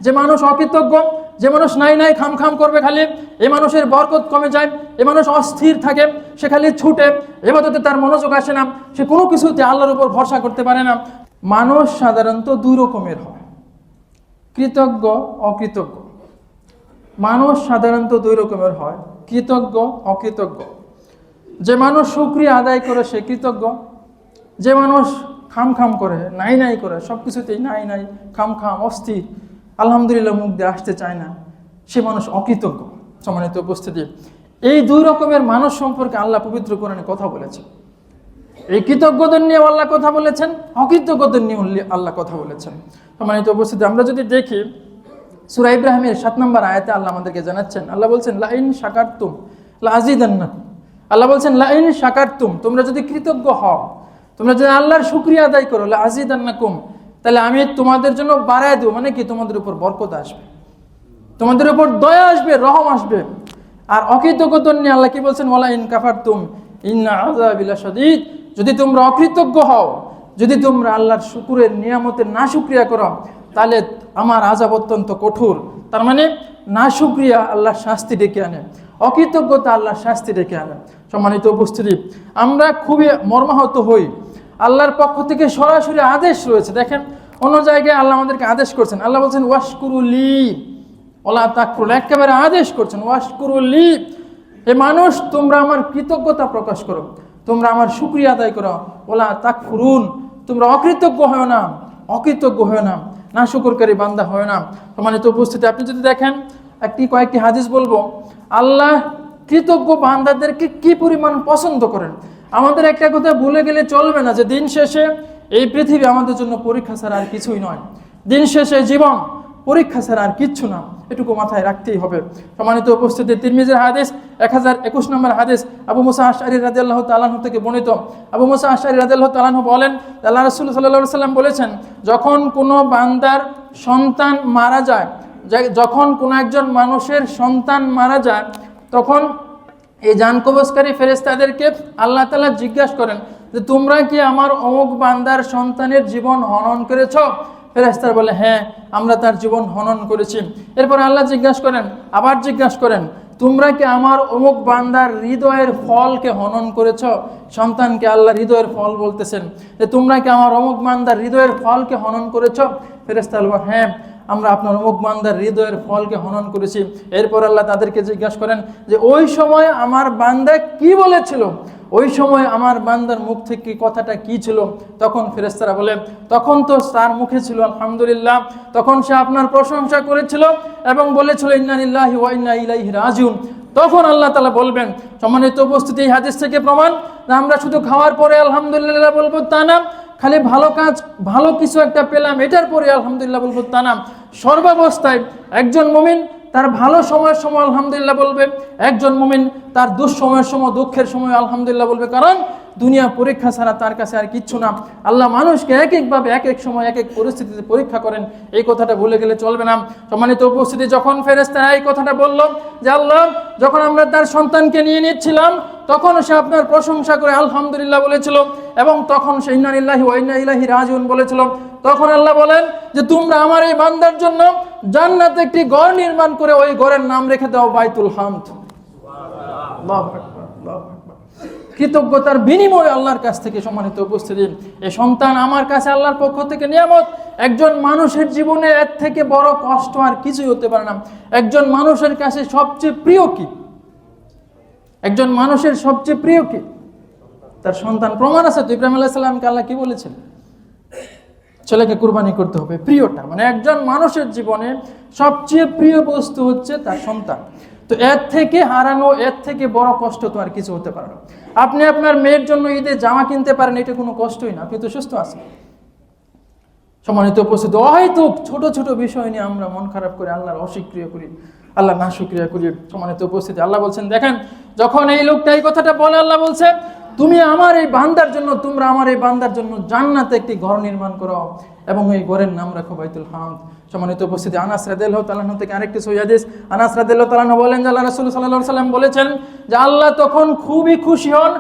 যে মানুষ অকৃতজ্ঞ, যে মানুষ নাই নাই খাম খাম করবে খালি, এই মানুষের বরকত কমে যায়, এই মানুষ অস্থির থাকে, সে খালি ছুটে, ইবাদতে তার মনোযোগ আসে না, সে কোনো কিছুতে আল্লাহর উপর ভরসা করতে পারে না। মানুষ সাধারণত দুই রকমের হয়, কৃতজ্ঞ, অকৃতজ্ঞ। মানুষ সাধারণত দুই রকমের হয়, কৃতজ্ঞ, অকৃতজ্ঞ। যে মানুষ শুকরিয়া আদায় করে সে কৃতজ্ঞ, যে মানুষ খাম খাম করে, নাই নাই করে, সব কিছুতেই নাই নাই খাম খাম, অস্থির, আলহামদুলিল্লাহ মুখ দিয়ে আসতে চায় না, সে মানুষ অকৃতজ্ঞ। সম্মানিত উপস্থিতি, এই দুই রকমের মানুষ সম্পর্কে আল্লাহ পবিত্র কোরআনে কথা বলেছেন। এই কৃতজ্ঞদের নিয়ে আল্লাহ কথা বলেছেন, অকৃতজ্ঞদের নিয়ে আল্লাহ কথা বলেছেন। সম্মানিত উপস্থিতি, আমরা যদি দেখি সূরা ইব্রাহিমের 7 নম্বর আয়াতে আল্লাহ আমাদেরকে জানাচ্ছেন, আল্লাহ বলছেন লাইন শাকারতুম লাযিদান্নাকুম। আল্লাহ বলছেন লাইন শাকারতুম, তোমরা যদি কৃতজ্ঞ হও, তোমরা যদি আল্লাহর শুকরিয়া আদায় করো, লাযিদান্নাকুম, তাহলে আমি তোমাদের জন্য বাড়ায় দেব। মানে কি? তোমাদের উপর বরকত আসবে, তোমাদের উপর দয়া আসবে, রহম আসবে। আর অকৃতজ্ঞদের নিয়ে আল্লাহ কি বলছেন? ওয়ালা ইন কাফারতুম ইন্না আযাবি লাশাদীদ, যদি তোমরা অকৃতজ্ঞ হও, যদি তোমরা আল্লাহর শুকরের নিয়ামতের না শুকরিয়া করো, তাহলে আমার আযাব অত্যন্ত কঠোর। তার মানে না শুকরিয়া আল্লাহর শাস্তি ডেকে আনে, অকৃতজ্ঞতা আল্লাহর শাস্তি ডেকে আনে। সম্মানিত উপস্থিতি, আমরা খুবই মর্মাহত হই। আল্লাহর পক্ষ থেকে সরাসরি আদেশ রয়েছে। দেখেন, অন্য জায়গায় আল্লাহ আমাদেরকে আদেশ করছেন, আল্লাহ বলছেন ওয়াশকুরুলি ওয়ালা তাকফুর, একেবারে আদেশ করছেন ওয়াশকুরুলি, হে মানুষ তোমরা আমার কৃতজ্ঞতা প্রকাশ করো, তোমরা আমার শুকরিয়া আদায় করো, ওয়ালা তাকফুরুন, তোমরা অকৃতজ্ঞ হয় না, অকৃতজ্ঞ হয় না, না শুকরকারী বান্দা হয় না। সম্মানিত উপস্থিতি, আপনি যদি দেখেন কয়েকটি হাদিস বলবো, আল্লাহ কৃতজ্ঞ বান্দাদেরকে কি পরিমাণ পছন্দ করেন। আমাদের একটা কথা ভুলে গেলে চলবে না, যে দিন শেষে এই পৃথিবী আমাদের জন্য পরীক্ষা ছাড়া আর কিছুই নয়। দিন শেষে জীবন পরীক্ষা ছাড়া আর কিচ্ছু না, এটুকু মাথায় রাখতেই হবে। সম্মানিত উপস্থিতি, তিরমিজির হাদিস 1021 নম্বর হাদিস, আবু মুসা আশআরী রাদিয়াল্লাহু তাআলা আনহু থেকে বর্ণিত। আবু মুসা আশআরী রাদিয়াল্লাহু তাআলা আনহু বলেন, আল্লাহ রাসূল সাল্লাল্লাহু আলাইহি সাল্লাম বলেছেন, যখন কোনো বান্দার সন্তান মারা যায়, যখন কোনো একজন মানুষের সন্তান মারা যায়, তখন এই জান কবজকারী ফেরেশতাদেরকে আল্লাহ তাআলা জিজ্ঞাসা করেন যে তোমরা কি আমার অমুক বান্দার সন্তানের জীবন হনন করেছ? ফেরেশতারা বলে হ্যাঁ, আমরা তার জীবন হনন করেছি। এরপর আল্লাহ আবার জিজ্ঞাসা করেন তোমরা কি আমার অমুক বান্দার হৃদয়ের ফলকে হনন করেছ? সন্তানকে আল্লাহ হৃদয়ের ফল বলতেছেন, যে তোমরা কি আমার অমুক বান্দার হৃদয়ের ফলকে হনন করেছ? ফেরেশতারা বলে হ্যাঁ, আমরা আপনার অমুক বান্দার হৃদয়ের ফলকে হনন করেছি। এরপর আল্লাহ তাদেরকে জিজ্ঞাসা করেন যে ওই সময় আমার বান্দা কি বলেছিল, ওই সময় আমার বান্দার মুখ থেকে কথাটা কি ছিল? তখন ফেরেশতারা বলে তখন তো তার মুখে ছিল আলহামদুলিল্লাহ, তখন সে আপনার প্রশংসা করেছিল এবং বলেছিল ইন্না লিল্লাহি ওয়া ইন্না ইলাইহি রাজিউন। তখন আল্লাহ তাআলা বলবেন, সম্মানিত উপস্থিতি, এই হাদিস থেকে প্রমাণ যে আমরা শুধু খাওয়ার পরে আলহামদুলিল্লাহ বলবো তা না, খালি ভালো কাজ, ভালো কিছু একটা পেলাম এটার পরে আলহামদুলিল্লাহ বলবো তা না। সর্বাবস্থায় একজন মুমিন তার ভালো সময়ের সময় আলহামদুলিল্লাহ বলবে, একজন মুমিন তার দুঃসময়ের সময়, দুঃখের সময় আলহামদুলিল্লাহ বলবে, কারণ দুনিয়া পরীক্ষা ছাড়া তার কাছে আর কিচ্ছু না। আল্লাহ মানুষকে এক একভাবে এক এক সময় এক এক পরিস্থিতিতে পরীক্ষা করেন, এই কথাটা ভুলে গেলে চলবে না। সম্মানিত উপস্থিতি, যখন ফেরেশতারা এই কথাটা বলল যে আল্লাহ যখন আমরা তার সন্তানকে নিয়ে নিচ্ছিলাম তখন সে আপনার প্রশংসা করে আলহামদুলিল্লাহ বলেছিল এবং তখন সে ইন্না লিল্লাহি ওয়া ইন্না ইলাইহি রাজিউন বলেছিল, তখন আল্লাহ বলেন যে তোমরা আমার এই বান্দার জন্য জান্নাতে একটি ঘর নির্মাণ করে ওই ঘরের নাম রেখে দাও বাইতুল হামদ। আল্লাহু আকবার, আল্লাহু আকবার। কৃতজ্ঞতার বিনিময়ে আল্লাহর কাছ থেকে, সম্মানিত উপস্থিতি, এই সন্তান আমার কাছে আল্লাহর পক্ষ থেকে নিয়ামত। একজন মানুষের জীবনে এর থেকে বড় কষ্ট আর কিছুই হতে পারে না। একজন মানুষের কাছে সবচেয়ে প্রিয় কি? একজন মানুষের সবচেয়ে প্রিয় কি? তার সন্তান। প্রমাণ আছে তো, ইব্রাহিম আলাইহিস সালামকে আল্লাহ কি বলেছেন? ছেলেকে কুরবানি করতে হবে। প্রিয়টা মানে একজন মানুষের জীবনে সবচেয়ে প্রিয় বস্তু হচ্ছে তার সন্তান। তো এর থেকে হারানো, এর থেকে বড় কষ্ট তো আর কিছু হতে পারে না। আপনি আপনার মেয়ের জন্য ঈদে জামা কিনতে পারেন, এটা কোনো কষ্টই না, আপনি তো সুস্থ আছেন। সম্মানিত উপস্থিতি, হয়তো ছোট ছোট বিষয় নিয়ে আমরা মন খারাপ করে আল্লাহর অস্বীকার করি, আল্লাহ না শুকরিয়া করি। সম্মানিত উপস্থিতি, আল্লাহ বলছেন, দেখেন যখন এই লোকটা এই কথাটা বলে, আল্লাহ বলছে তুমি আমার এই বান্দার জন্য, তোমরা আমার এই বান্দার জন্য জান্নাতে একটি ঘর নির্মাণ করো এবং এই ঘরের নাম রাখো বাইতুল হামদ। সম্মানিত উপস্থিতি, আনাস রাদিয়াল্লাহু তাআলা আনহু থেকে আরেকটি সহিহ হাদিস, আনাস রাদিয়াল্লাহু তাআলা আনহু বলেন যে আল্লাহ রাসূল সাল্লাল্লাহু আলাইহি সাল্লাম বলেছেন যে আল্লাহ তখন খুবই খুশি হন,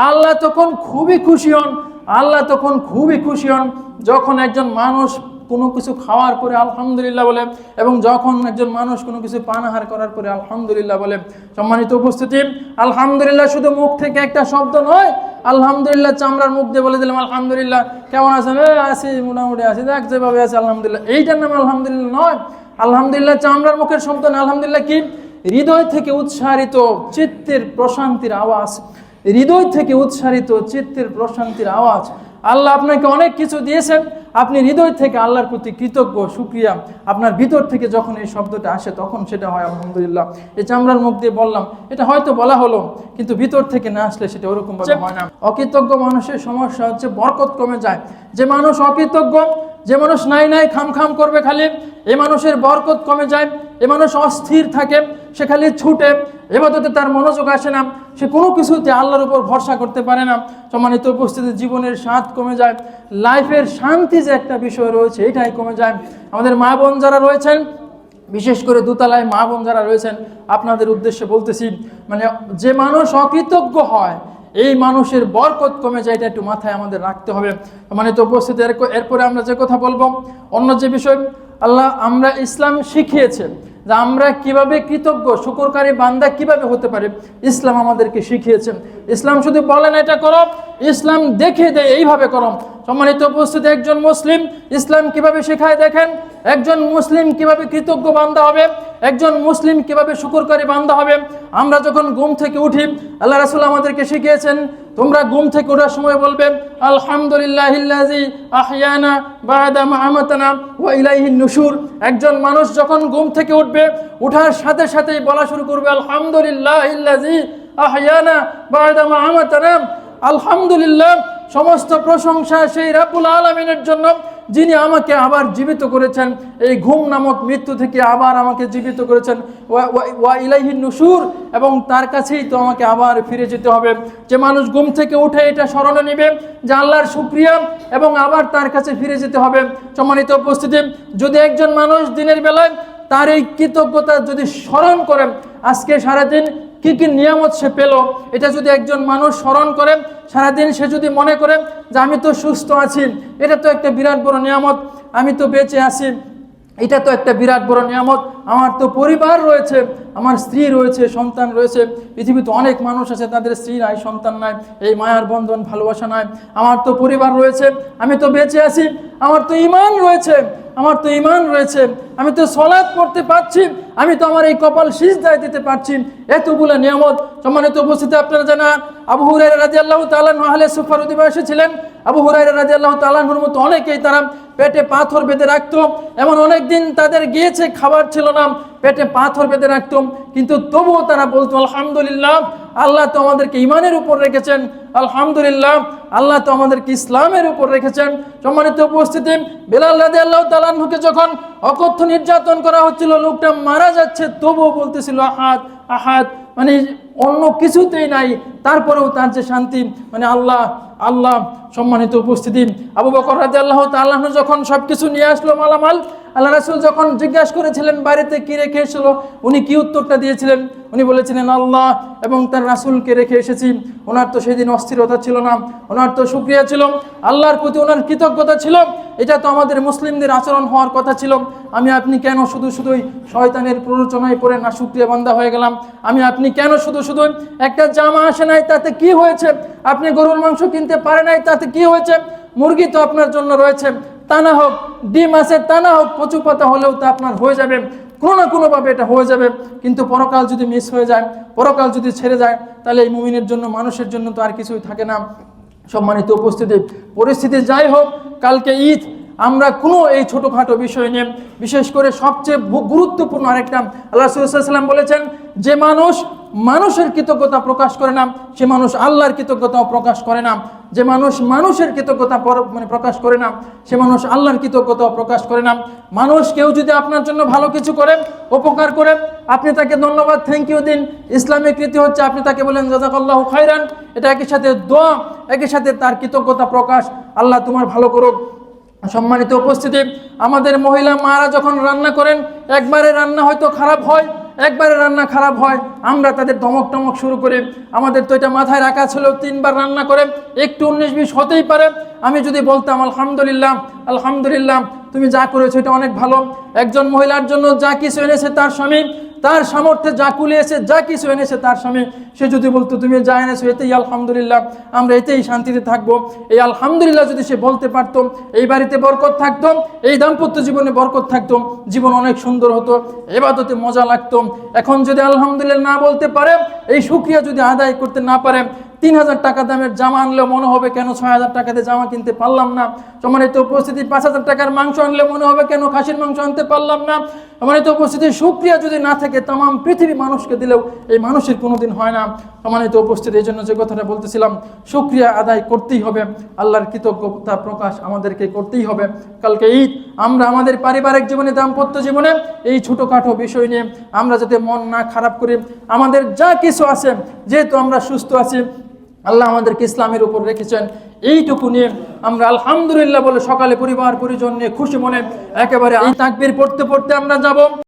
আল্লাহ তখন খুবই খুশি হন, আল্লাহ তখন খুবই খুশি হন যখন একজন মানুষ কোনো কিছু খাওয়ার পরে আলহামদুলিল্লাহ বলে, এবং যখন একজন মানুষ কোনো কিছু পানাহার করার পরে আলহামদুলিল্লাহ বলে। সম্মানিত উপস্থিতি, আলহামদুলিল্লাহ শুধু মুখ থেকে একটা শব্দ নয়, আলহামদুলিল্লাহ চামড়ার মুখ দিয়ে বলে দিলাম আলহামদুলিল্লাহ, কেমন আছেন, আছি মোটামুটি আছি, দেখ যেভাবে আছে আলহামদুলিল্লাহ, এইটার নাম আলহামদুলিল্লাহ নয়। আলহামদুলিল্লাহ চামড়ার মুখের শব্দ না, আলহামদুলিল্লাহ কি? হৃদয় থেকে উৎসারিত চিত্তের প্রশান্তির আওয়াজ, হৃদয় থেকে উৎসারিত চিত্তের প্রশান্তির আওয়াজ। আল্লাহ আপনাকে অনেক কিছু দিয়েছেন, আপনি হৃদয় থেকে আল্লাহর প্রতি কৃতজ্ঞ, শুকরিয়া, আপনার ভিতর থেকে যখন এই শব্দটা আসে তখন সেটা হয় আলহামদুলিল্লাহ। এই চামড়ার মুখ দিয়ে বললাম, এটা হয়তো বলা হলো, কিন্তু ভিতর থেকে না আসলে সেটা ওরকম ভাবে হয় না। অকৃতজ্ঞ মানুষের সমস্যা হচ্ছে বরকত কমে যায়। যে মানুষ অকৃতজ্ঞ, যে মানুষ নাই নাই খাম খাম করবে খালি, এই মানুষের বরকত কমে যায়। এ মানুষ অস্থির থাকে, সে খালি ছুটে, এবাদতে তার মনোযোগ আসে না, সে কোনো কিছুতে আল্লাহর উপর ভরসা করতে পারে না। সম্মানিত উপস্থিতি, জীবনের স্বাদ কমে যায়, লাইফের শান্তি যে একটা বিষয় রয়েছে এটাই কমে যায়। আমাদের মা বোন যারা রয়েছেন, বিশেষ করে দোতলায় মা বোন যারা রয়েছেন, আপনাদের উদ্দেশ্যে বলতেছি, মানে যে মানুষ অকৃতজ্ঞ হয় এই মানুষের বরকত কমে যায়, এটা একটু মাথায় আমাদের রাখতে হবে। মানে তো উপস্থিতি, এরপরে আমরা যে কথা বলবো, অন্য যে বিষয়, আল্লাহ আমরা ইসলাম শিখিয়েছে যে আমরা কিভাবে কৃতজ্ঞ শুকরকারী বান্দা কিভাবে হতে পারে, ইসলাম আমাদেরকে শিখিয়েছেন। ইসলাম শুধু বলেন এটা করো, ইসলাম দেখে দেয় এইভাবে করো। সম্মানিত উপস্থিতি, একজন মুসলিম ইসলাম কিভাবে শেখায় দেখেন, একজন মুসলিম কিভাবে কৃতজ্ঞ বান্দা হবে, একজন মুসলিম কিভাবে শুকরকারী বান্দা হবে। আমরা যখন ঘুম থেকে উঠি, আল্লাহ রাসূল আমাদেরকে শিখিয়েছেন, তোমরা ঘুম থেকে ওঠার সময় বলবে আলহামদুলিল্লাহিল্লাযী আহইয়ানা বা'দা মা আমাতানা ওয়া ইলাইহিন নুশুর। একজন মানুষ যখন ঘুম থেকে উঠবে, উঠার সাথে সাথেই বলা শুরু করবে আলহামদুলিল্লাহিল্লাযী আহইয়ানা বা'দা মা আমাতানা। আলহামদুলিল্লাহ, সমস্ত প্রশংসা সেই রাব্বুল আলামিনের জন্য, যিনি আমাকে আবার জীবিত করেছেন, এই ঘুম নামক মৃত্যু থেকে আবার আমাকে জীবিত করেছেন। ওয়া ইলাইহিন নুশুর, এবং তার কাছেই তো আমাকে আবার ফিরে যেতে হবে। যে মানুষ ঘুম থেকে উঠে এটা স্মরণে নেবে যে আল্লাহর শুকরিয়া এবং আবার তার কাছে ফিরে যেতে হবে। সম্মানিত উপস্থিতি, যদি একজন মানুষ দিনের বেলায় তার এই কৃতজ্ঞতা যদি স্মরণ করেন, আজকে সারাদিন কি কি নিয়ামত সে পেল, এটা যদি একজন মানুষ স্মরণ করেন, সারাদিন সে যদি মনে করে যে আমি তো সুস্থ আছি, এটা তো একটা বিরাট বড় নিয়ামত, আমি তো বেঁচে আছি, এটা তো একটা বিরাট বড় নিয়ামত, আমার তো পরিবার রয়েছে, আমার স্ত্রী রয়েছে, সন্তান রয়েছে। পৃথিবীতে অনেক মানুষ আছে তাদের স্ত্রী নাই, সন্তান নাই, এই মায়ার বন্ধন ভালোবাসা নাই। আমার তো পরিবার রয়েছে, আমি তো বেঁচে আছি, আমার তো ঈমান রয়েছে, আমার তো ঈমান রয়েছে, আমি তো সালাত পড়তে পারছি, আমি তো আমার এই কপাল সিজদায় দিতে পারছি, এতগুলো নিয়ামত। সম্মানিত উপস্থিতি, আপনারা জানেন আবু হুরায়রা রাদিয়াল্লাহু তাআলা আনহু আহলে সুফার অধিবাসী ছিলেন। আবু হুরায়রা রাদিয়াল্লাহু তাআলা আনহুর মতো অনেকেই তারা পেটে পাথর বেঁধে রাখতো, এমন অনেক দিন তাদের গিয়েছে খাবার ছিল না, পেটে পাথর বেঁধে রাখতো, কিন্তু তবুও তারা বলতো আলহামদুলিল্লাহ, আল্লাহ তো আমাদেরকে ঈমানের উপর রেখেছেন, আলহামদুলিল্লাহ, আল্লাহ তো আমাদেরকে ইসলামের উপর রেখেছেন। সম্মানিত উপস্থিতি, বেলাল রাদিয়াল্লাহু তাআলা আনহুকে যখন অকথ্য নির্যাতন করা হচ্ছিল, লোকটা মারা যাচ্ছে, তবুও বলতেছিল আহাদ আহাদ, মানে অন্য কিছুতেই নাই, তারপরেও তার যে শান্তি, মানে আল্লাহ আল্লাহ। সম্মানিত উপস্থিতি, আবু বকর রাদিয়াল্লাহু তাআলা আনহু যখন সবকিছু নিয়ে আসলো মালামাল, আল্লাহ রাসূল যখন জিজ্ঞাসা করেছিলেন বাড়িতে কি রেখে এসেছিল, উনি কি উত্তরটা দিয়েছিলেন? উনি বলেছিলেন আল্লাহ এবং তার রাসূলকে রেখে এসেছি। ওনার তো সেদিন অস্থিরতা ছিল না, ওনার তো শুকরিয়া ছিল, আল্লাহর প্রতি ওনার কৃতজ্ঞতা ছিল। এটা তো আমাদের মুসলিমদের আচরণ হওয়ার কথা ছিল। আমি আপনি কেন শুধু শুধুই শয়তানের প্ররোচনায় পড়ে না শুকরিয়া বান্দা হয়ে গেলাম? আমি আপনি কেন শুধু শুধু একটা জামা আসে নাই তাতে কি হয়েছে, আপনি গরুর মাংস কিনতে পারে নাই তাতে কি হয়েছে, মুরগি তো আপনার জন্য রয়েছে, তা না হোক ডিম আছে, তা না হোক কচু পাতা হলেও তা আপনার হয়ে যাবে, কোনো না কোনোভাবে এটা হয়ে যাবে। কিন্তু পরকাল যদি মিস হয়ে যায়, পরকাল যদি ছেড়ে যায়, তাহলে এই মুমিনের জন্য, মানুষের জন্য তো আর কিছুই থাকে না। সম্মানিত উপস্থিতি, পরিস্থিতি যাই হোক, কালকে ঈদ, আমরা কোনো এই ছোটোখাটো বিষয় নিয়ে, বিশেষ করে সবচেয়ে গুরুত্বপূর্ণ আরেকটা, আল্লাহ রাসূল সাল্লাল্লাহু আলাইহি ওয়াসাল্লাম বলেছেন, যে মানুষ মানুষের কৃতজ্ঞতা প্রকাশ করে না, সে মানুষ আল্লাহর কৃতজ্ঞতাও প্রকাশ করে না। যে মানুষ মানুষের কৃতজ্ঞতা প্রকাশ করে না, সে মানুষ আল্লাহর কৃতজ্ঞতাও প্রকাশ করে না। মানুষ কেউ যদি আপনার জন্য ভালো কিছু করে, উপকার করে, আপনি তাকে ধন্যবাদ, থ্যাংক ইউ দিন। ইসলামিক রীতি হচ্ছে আপনি তাকে বলেন জাযাকাল্লাহু খাইরান, এটা একই সাথে দোয়া, একই সাথে তার কৃতজ্ঞতা প্রকাশ, আল্লাহ তোমার ভালো করুক। সম্মানিত উপস্থিতি, আমাদের মহিলা মারা যখন রান্না করেন, একবারে রান্না হয়তো খারাপ হয়, একবারে রান্না খারাপ হয়, আমরা তাদের ধমক টমক শুরু করি। আমাদের তো এটা মাথায় রাখা ছিল, 3 বার রান্না করে একটু 19-20 হতেই পারে। আমি যদি বলতাম আলহামদুলিল্লাহ আলহামদুলিল্লাহ, তুমি যা করেছো এটা অনেক ভালো। একজন মহিলার জন্য যা কিছু এনেছে তার স্বামী, তার সামর্থ্যে যা কুলিয়েছে, যা কিছু এনেছে তার স্বামী, সে যদি বলতো তুমি যা এনেছো এতেই আলহামদুলিল্লাহ, আমরা এতেই শান্তিতে থাকবো, এই আলহামদুলিল্লাহ যদি সে বলতে পারতো, এই বাড়িতে বরকত থাকতো, এই দাম্পত্য জীবনে বরকত থাকতো, জীবন অনেক সুন্দর হতো, ইবাদতে মজা লাগতো। এখন যদি আলহামদুলিল্লাহ না বলতে পারে, এই শুকরিয়া যদি আদায় করতে না পারে, 3000 টাকা দামের জামা আনলে মনে হবে কেন 6000 টাকাতে জামা কিনতে পারলাম না। সম্মানিত উপস্থিতি, 5000 টাকার মাংস আনলে মনে হবে কেন খাসির মাংস আনতে পারলাম না। সম্মানিত উপস্থিতি, শুকরিয়া যদি না থাকে তাম পৃথিবী মানুষকে দিলেও এই মানুষের কোনোদিন হয় না। সম্মানিত উপস্থিতি, এই জন্য যে কথাটা বলতেছিলাম, শুকরিয়া আদায় করতেই হবে, আল্লাহর কৃতজ্ঞতা প্রকাশ আমাদেরকে করতেই হবে। কালকে ঈদ, আমরা আমাদের পারিবারিক জীবনে, দাম্পত্য জীবনে এই ছোটোখাটো বিষয় নিয়ে আমরা যাতে মন না খারাপ করি, আমাদের যা কিছু আছে, যেহেতু আমরা সুস্থ আছি, আল্লাহ আমাদেরকে ইসলামের উপর রেখেছেন, এইটুকু নিয়ে আমরা আলহামদুলিল্লাহ বলে সকালে পরিবার পরিজন নিয়ে খুশি মনে একেবারে এই তাকবীর পড়তে পড়তে আমরা যাব।